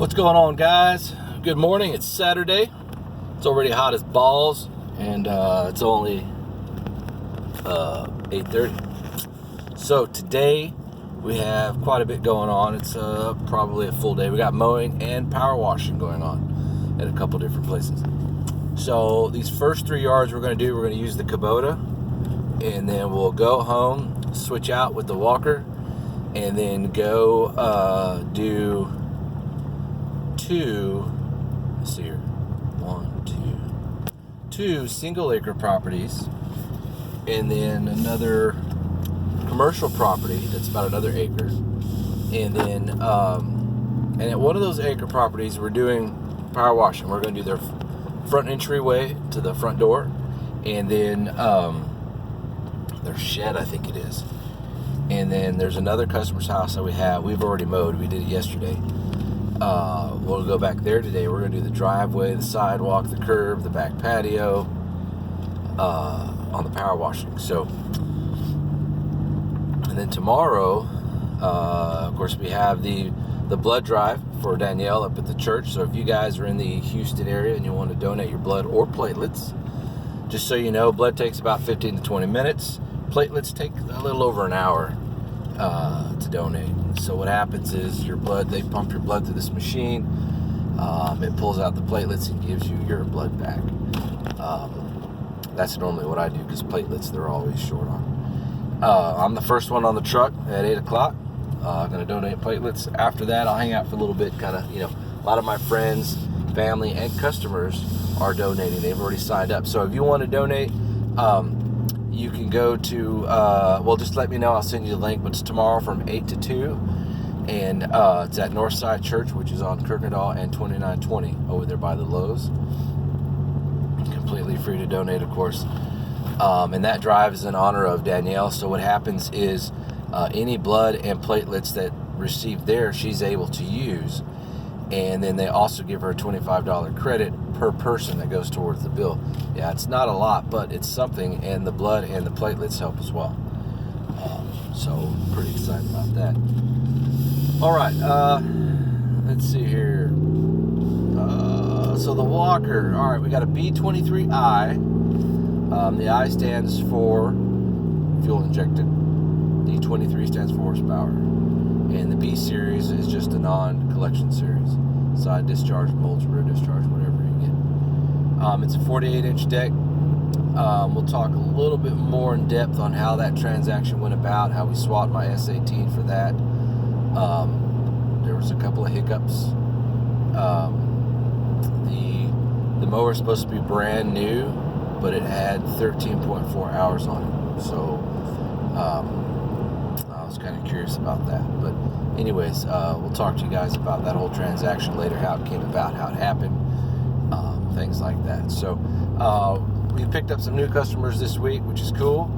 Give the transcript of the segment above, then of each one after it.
What's going on, guys? Good morning. It's Saturday. It's already hot as balls, and it's only 8:30. So today we have quite a bit going on. It's probably a full day. We got mowing and power washing going on at a couple different places. So these first 3 yards we're going to use the kubota, and then we'll go home, switch out with the walker, and then go do two single acre properties, and then another commercial property that's about another acre, and then and at one of those acre properties we're doing power washing. We're going to do their front entryway to the front door, and then their shed, I think it is, and then there's another customer's house that we've already mowed. We did it yesterday. We'll go back there today. We're going to do the driveway, the sidewalk, the curb, the back patio on the power washing. So, and then tomorrow, of course, we have the blood drive for Danielle up at the church. So if you guys are in the Houston area and you want to donate your blood or platelets, just so you know, blood takes about 15 to 20 minutes. Platelets take a little over an hour to donate. So what happens is they pump your blood through this machine. It pulls out the platelets and gives you your blood back. That's normally what I do, because platelets, they're always short on. I'm the first one on the truck at 8 o'clock. I'm going to donate platelets. After that, I'll hang out for a little bit, a lot of my friends, family, and customers are donating. They've already signed up. So if you want to donate, you can go to, just let me know. I'll send you the link, but it's tomorrow from 8 to 2. And it's at Northside Church, which is on Kirkendall and 2920 over there by the Lowe's. Completely free to donate, of course. And that drive is in honor of Danielle. So what happens is any blood and platelets that received there, she's able to use. And then they also give her a $25 credit per person that goes towards the bill. Yeah, it's not a lot, but it's something, and the blood and the platelets help as well. So pretty excited about that. All right, let's see here. So the walker, all right, we got a B23i. The I stands for fuel injected. The 23 stands for horsepower. And the B series is just a non-collection series. Side discharge, molds, rear discharge, whatever you get. It's a 48-inch deck. We'll talk a little bit more in depth on how that transaction went about, how we swapped my S18 for that. There was a couple of hiccups. The mower is supposed to be brand new, but it had 13.4 hours on it. So I was kind of curious about that. But anyways, we'll talk to you guys about that whole transaction later, how it came about, how it happened, things like that. So we picked up some new customers this week, which is cool.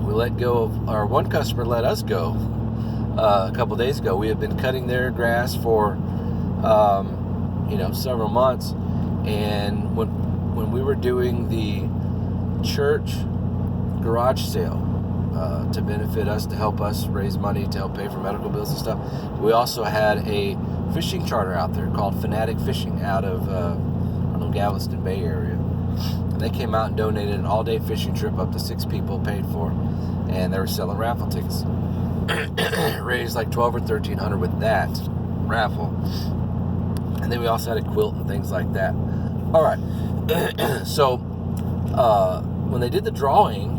We let go of, or one customer let us go a couple days ago. We have been cutting their grass for several months, and when we were doing the church garage sale to benefit us, to help us raise money to help pay for medical bills and stuff, we also had a fishing charter out there called Fanatic Fishing out of Galveston Bay area. And they came out and donated an all-day fishing trip up to 6 people paid for, and they were selling raffle tickets. Raised like $1,200 or $1,300 with that raffle. And then we also had a quilt and things like that. All right. So when they did the drawing,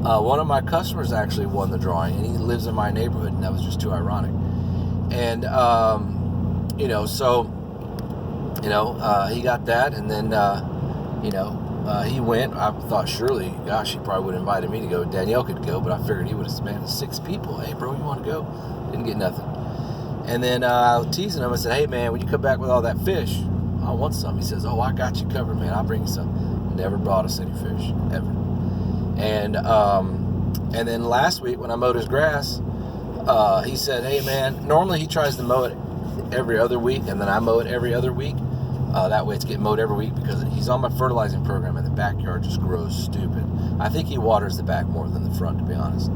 one of my customers actually won the drawing, and he lives in my neighborhood, and that was just too ironic. And he got that, and then he went. I thought, surely, gosh, he probably would have invited me to go. Danielle could go, but I figured he would have said, 6 people. Hey, bro, you want to go? Didn't get nothing. And then I was teasing him. I said, hey, man, when you come back with all that fish, I want some. He says, oh, I got you covered, man. I'll bring you some. Never brought us any fish, ever. And then last week when I mowed his grass, he said, hey, man, normally he tries to mow it every other week, and then I mow it every other week. That way it's getting mowed every week, because he's on my fertilizing program, and the backyard just grows stupid. I think he waters the back more than the front, to be honest.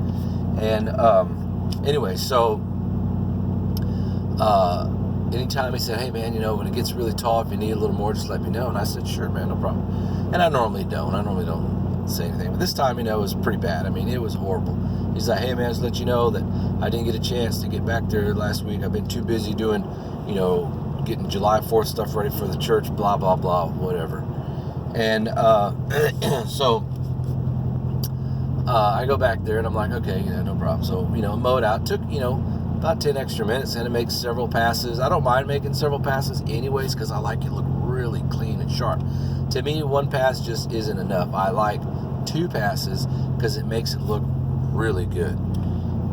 And anyway, so anytime he said, hey man, when it gets really tall, if you need a little more, just let me know. And I said, sure man, no problem. And I normally don't say anything, but this time, it was pretty bad. I mean, it was horrible. He's like, hey man, just let you know that I didn't get a chance to get back there last week. I've been too busy doing, getting July 4th stuff ready for the church, blah, blah, blah, whatever. And so I go back there and I'm like, okay, no problem. So, mow it out. Took, about 10 extra minutes, and it makes several passes. I don't mind making several passes anyways because I like it to look really clean and sharp. To me, one pass just isn't enough. I like 2 passes because it makes it look really good.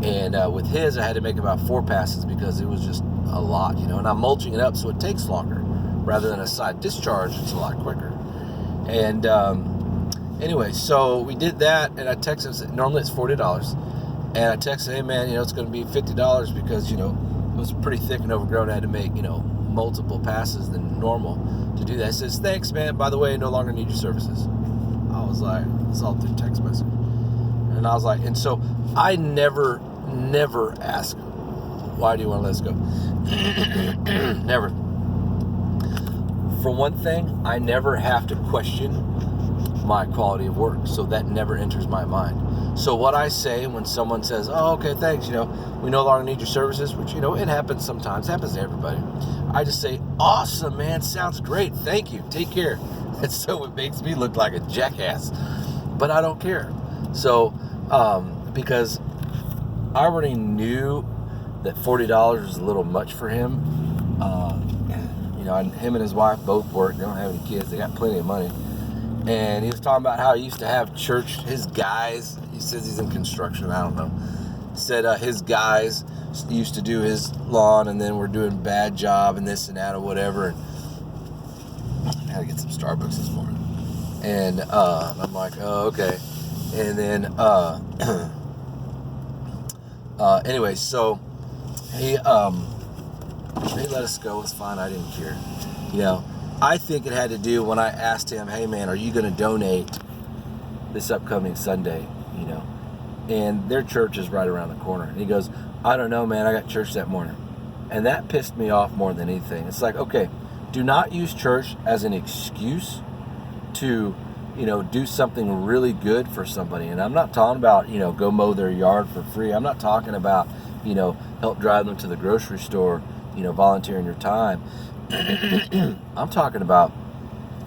And with his, I had to make about 4 passes because it was just a lot, and I'm mulching it up so it takes longer. Rather than a side discharge, it's a lot quicker. And anyway, so we did that, and I texted him, normally it's $40. And I texted, hey man, it's going to be $50 because, it was pretty thick and overgrown. I had to make, multiple passes than normal to do that. He says, thanks man, by the way, I no longer need your services. I was like, it's all through text message. And I was like, and so I never ask, why do you want to let us go? Never. For one thing, I never have to question my quality of work, so that never enters my mind. So what I say when someone says, oh, okay, thanks, we no longer need your services, which, it happens sometimes, happens to everybody. I just say, awesome, man, sounds great, thank you, take care. And so it makes me look like a jackass, but I don't care. So, because I already knew that $40 was a little much for him. Him and his wife both work, they don't have any kids, they got plenty of money. And he was talking about how he used to have church, his guys, he says he's in construction, I don't know, said his guys used to do his lawn and then we're doing a bad job and this and that or whatever. And I had to get some Starbucks this morning. And I'm like, oh, okay. And then, anyway, so he let us go, it's fine, I didn't care. I think it had to do when I asked him, hey man, are you going to donate this upcoming Sunday? And their church is right around the corner. And he goes, I don't know, man, I got church that morning. And that pissed me off more than anything. It's like, okay, do not use church as an excuse to, do something really good for somebody. And I'm not talking about, go mow their yard for free. I'm not talking about, help drive them to the grocery store, volunteering your time. I'm talking about,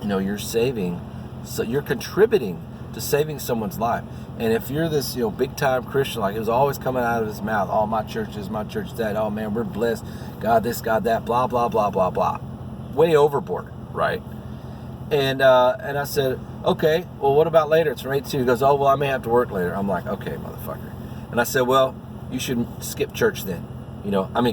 you're saving, so you're contributing to saving someone's life. And if you're this, big time Christian, like it was always coming out of his mouth, oh, my church is my church that, oh man, we're blessed, God this, God that, blah, blah, blah, blah, blah. Way overboard, right? And I said, okay, well, what about later? It's from 8 to 2. He goes, oh, well, I may have to work later. I'm like, okay, motherfucker. And I said, well, you should skip church then.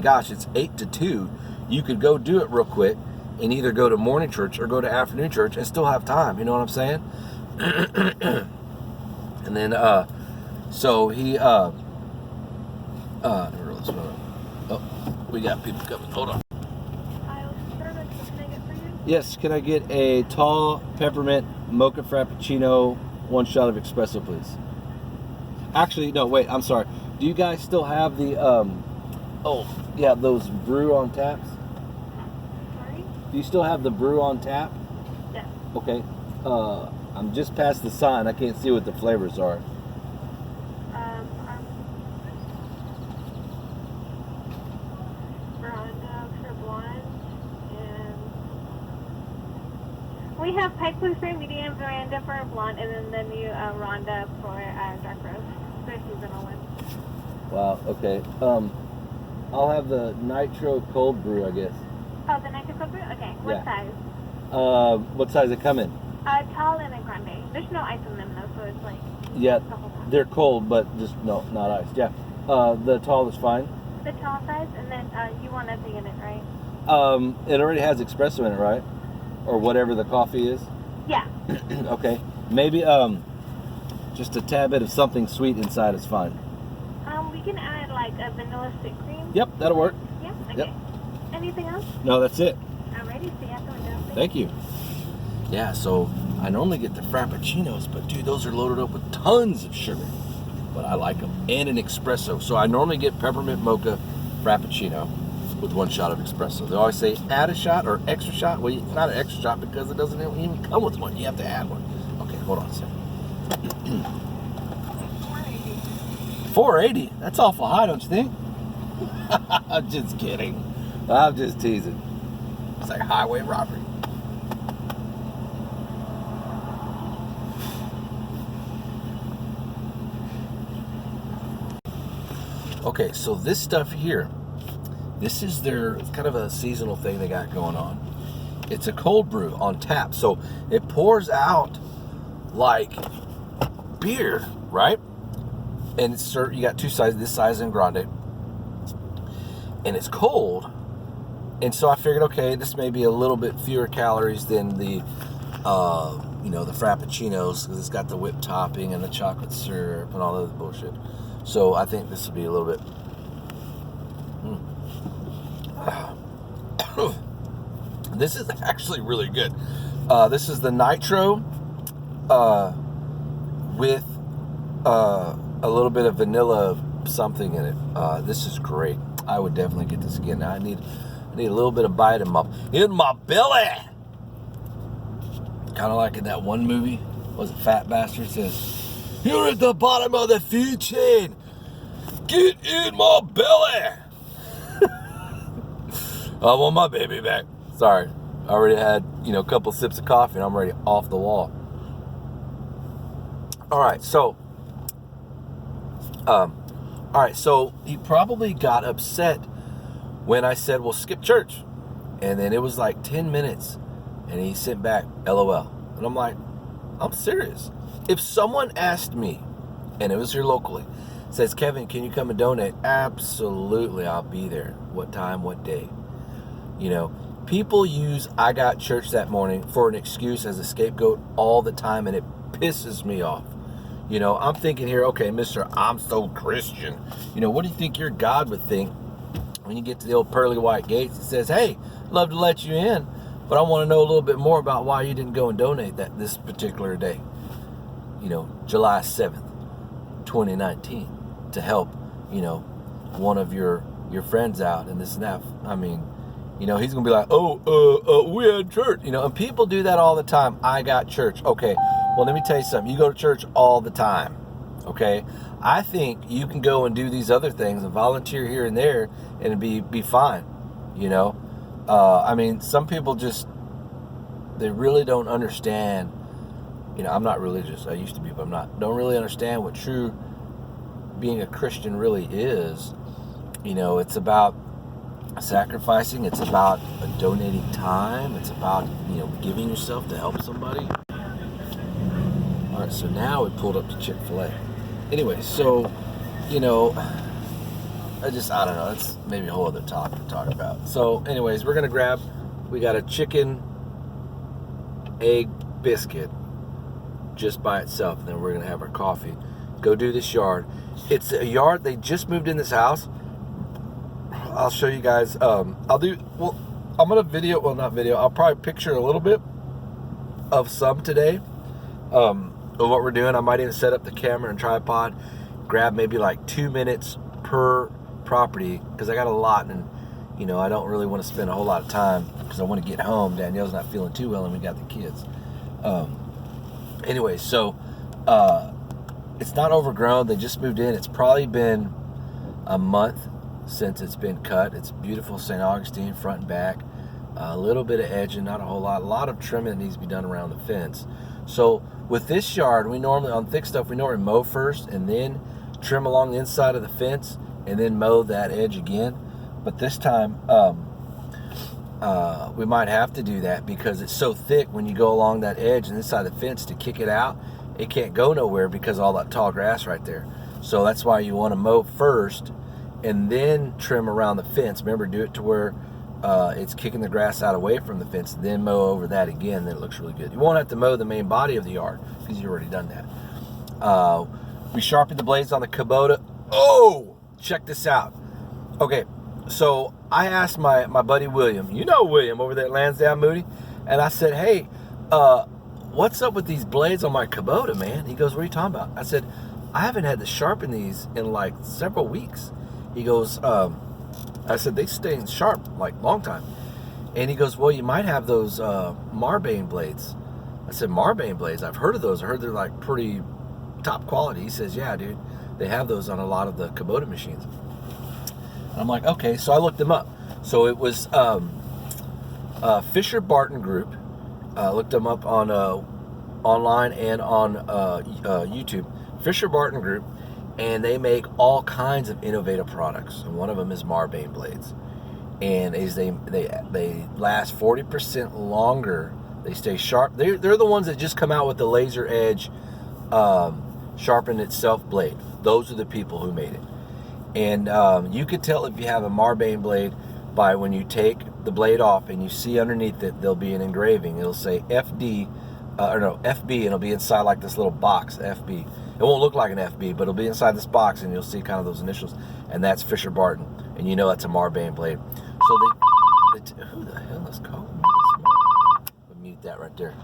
Gosh, it's 8 to 2. You could go do it real quick and either go to morning church or go to afternoon church and still have time. You know what I'm saying? And then, so he, we got people coming. Hold on. Yes, can I get a tall peppermint mocha frappuccino, 1 shot of espresso, please? Actually, no, wait, I'm sorry. Do you guys still have the, those brew on taps? Sorry? Do you still have the brew on tap? Yeah. Okay. I'm just past the sign. I can't see what the flavors are. Ronda for blonde, and we have pike blueberry medium, Veranda for blonde, and then the new Ronda for dark roast. The seasonal one. Wow. Okay. I'll have the nitro cold brew, I guess. Oh, the nitro cold brew. Okay. What size? What size it come in? Tall and a grande. There's no ice in them though, so it's like yeah, the whole time. They're cold, but just not iced. Yeah. The tall is fine. The tall size, and then you want nothing in it, right? It already has espresso in it, right? Or whatever the coffee is. Yeah. Okay. Maybe just a tad bit of something sweet inside is fine. We can add like a vanilla stick cream. Yep, that'll work. Yeah. Okay. Yep. Anything else? No, that's it. Alrighty, see you at the window. Thank you. Yeah, so I normally get the frappuccinos, but dude, those are loaded up with tons of sugar. But I like them. And an espresso. So I normally get peppermint mocha frappuccino. with 1 shot of espresso. They always say add a shot or extra shot. Well, it's not an extra shot because it doesn't even come with one. You have to add one. Okay, hold on a second. 480. That's awful high, don't you think? I'm just kidding. I'm just teasing. It's like highway robbery. Okay, so this stuff here, this is their kind of a seasonal thing they got going on. It's a cold brew on tap, so it pours out like beer, right? And it's served, you got 2 sizes, this size and grande, and it's cold. And so I figured, okay, this may be a little bit fewer calories than the, the frappuccinos, because it's got the whipped topping and the chocolate syrup and all that other bullshit. So I think this will be a little bit. This is actually really good. This is the nitro with a little bit of vanilla something in it. This is great. I would definitely get this again. Now I need a little bit of bite in my belly. Kind of like in that one movie. Was it Fat Bastard? It says, "You're at the bottom of the food chain. Get in my belly." I want my baby back. Sorry. I already had, a couple sips of coffee and I'm already off the wall. Alright, so he probably got upset when I said, well, skip church. And then it was like 10 minutes and he sent back LOL. And I'm like, I'm serious. If someone asked me, and it was here locally, says, Kevin, can you come and donate? Absolutely, I'll be there. What time, what day? People use I got church that morning for an excuse as a scapegoat all the time, and it pisses me off. I'm thinking here, okay, mister, I'm so Christian. What do you think your God would think when you get to the old pearly white gates? It says, hey, love to let you in, but I want to know a little bit more about why you didn't go and donate this particular day. July 7th, 2019, to help, one of your friends out and this and that. I mean, he's going to be like, we had church, and people do that all the time. I got church. Okay, well, let me tell you something. You go to church all the time, okay? I think you can go and do these other things and volunteer here and there and be fine, I mean, some people they really don't understand. I'm not religious. I used to be, but I'm not. Don't really understand what true being a Christian really is. It's about sacrificing. It's about donating time. It's about, giving yourself to help somebody. All right, so now we pulled up to Chick-fil-A. Anyway, so, I don't know. That's maybe a whole other topic to talk about. So, anyways, we got a chicken egg biscuit just by itself, and then we're gonna have our coffee. Go do this yard. It's a yard. They just moved in this house. I'll show you guys. I'm gonna I'll probably picture a little bit of some today of what we're doing. I might even set up the camera and tripod, grab maybe like 2 minutes per property, because I got a lot, and I don't really want to spend a whole lot of time because I want to get home. Danielle's not feeling too well and we got the kids. Anyway, so it's not overgrown. They just moved in. It's probably been a month since it's been cut. It's beautiful St. Augustine front and back. A little bit of edging, not a whole lot. A lot of trimming that needs to be done around the fence. So with this yard, we normally, on thick stuff, we normally mow first and then trim along the inside of the fence and then mow that edge again. But this time, we might have to do that because it's so thick when you go along that edge and inside the fence to kick it out. It can't go nowhere because of all that tall grass right there. So that's why you want to mow first and then trim around the fence. Remember, do it to where it's kicking the grass out away from the fence, then mow over that again, then it looks really good. You won't have to mow the main body of the yard because you've already done that. We sharpened the blades on the kubota. Oh, check this out. Okay, so I asked my buddy William, William over there at Lansdowne Moody, and I said, hey, what's up with these blades on my kubota, man? He goes, what are you talking about? I said, I haven't had to sharpen these in like several weeks. He goes, I I said, they stay sharp, like, long time. And he goes, well, you might have those Marbane blades. I said, Marbane blades? I've heard of those. I heard they're, like, pretty top quality. He says, yeah, dude, they have those on a lot of the Kubota machines. And I'm like, okay. So I looked them up. So it was Fisher Barton Group. Looked them up on online and on YouTube. Fisher Barton Group. And they make all kinds of innovative products. And one of them is Marbane blades. And they last 40% longer. They stay sharp. They're the ones that just come out with the laser edge, sharpen itself blade. Those are the people who made it. And you could tell if you have a Marbane blade by when you take the blade off and you see underneath it, there'll be an engraving. It'll say FB, FB, and it'll be inside like this little box, FB. It won't look like an FB, but it'll be inside this box, and you'll see kind of those initials, and that's Fisher Barton, and you know that's a Marbane blade. So who the hell is calling me? I'll mute that right there.